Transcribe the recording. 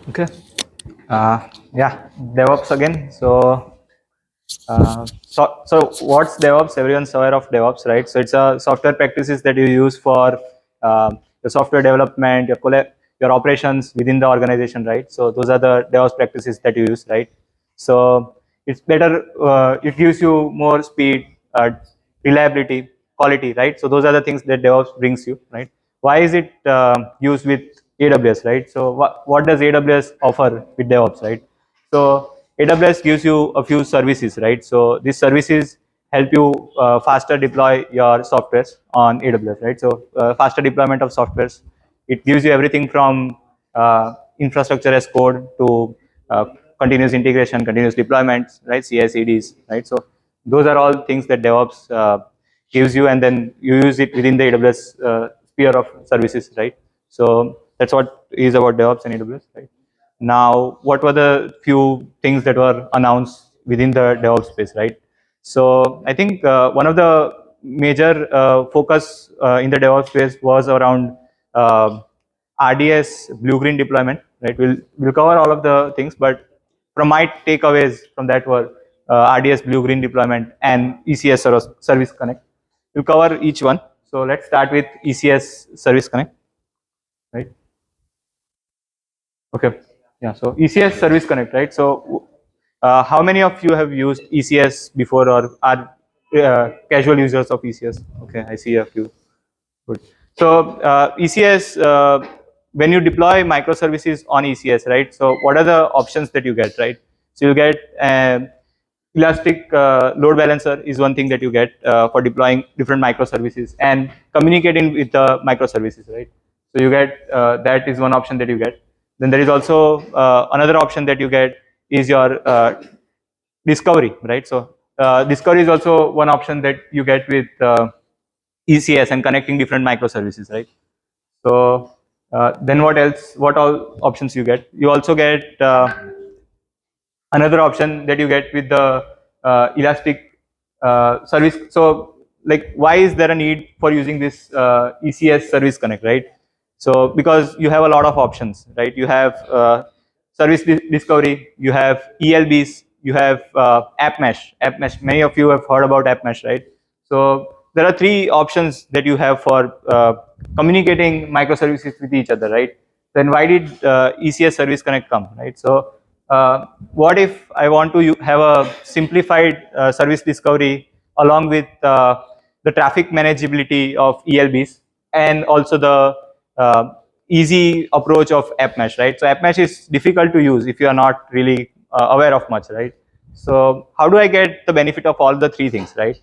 Okay. Yeah, DevOps again. So what's DevOps? Everyone's aware of DevOps, right? So it's a software practices that you use for your software development, your operations within the organization, right? So those are the DevOps practices that you use, right? So it's better. It gives you more speed, reliability, quality, right? So those are the things that DevOps brings you, right? Why is it used with AWS, right? So what does AWS offer with DevOps, right? So AWS gives you a few services, right? So these services help you faster deploy your softwares on AWS, right? So faster deployment of softwares. It gives you everything from infrastructure as code to uh, continuous integration, continuous deployments, right? CI/CDs, right? So those are all things that DevOps gives you, and then you use it within the AWS sphere of services, right? So that's what is about DevOps and AWS, right? Now, what were the few things that were announced within the DevOps space, right? So I think one of the major focus in the DevOps space was around uh, RDS blue-green deployment, right? We'll cover all of the things, but from my takeaways from that were RDS blue-green deployment and ECS Service Connect. We'll cover each one. So let's start with ECS Service Connect, right? Okay. Yeah. So ECS Service Connect, right? So how many of you have used ECS before or are casual users of ECS? Okay, I see a few. Good. So ECS, when you deploy microservices on ECS, right? So what are the options that you get, right? So you get Elastic load balancer is one thing that you get for deploying different microservices and communicating with the microservices, right? So you get that is one option that you get. Then there is also another option that you get is your discovery, right? So discovery is also one option that you get with ECS and connecting different microservices, right? So then what else? What all options you get? You also get another option that you get with the Elastic service. So like, why is there a need for using this ECS Service Connect, right? So because you have a lot of options, right? You have service discovery, you have ELBs, you have app mesh. App mesh. Many of you have heard about app mesh, right? So there are three options that you have for communicating microservices with each other, right? Then why did ECS Service Connect come, right? So what if I want to have a simplified service discovery along with the traffic manageability of ELBs and also the easy approach of app mesh, right? So app mesh is difficult to use if you are not really aware of much, right? So how do I get the benefit of all the three things, right?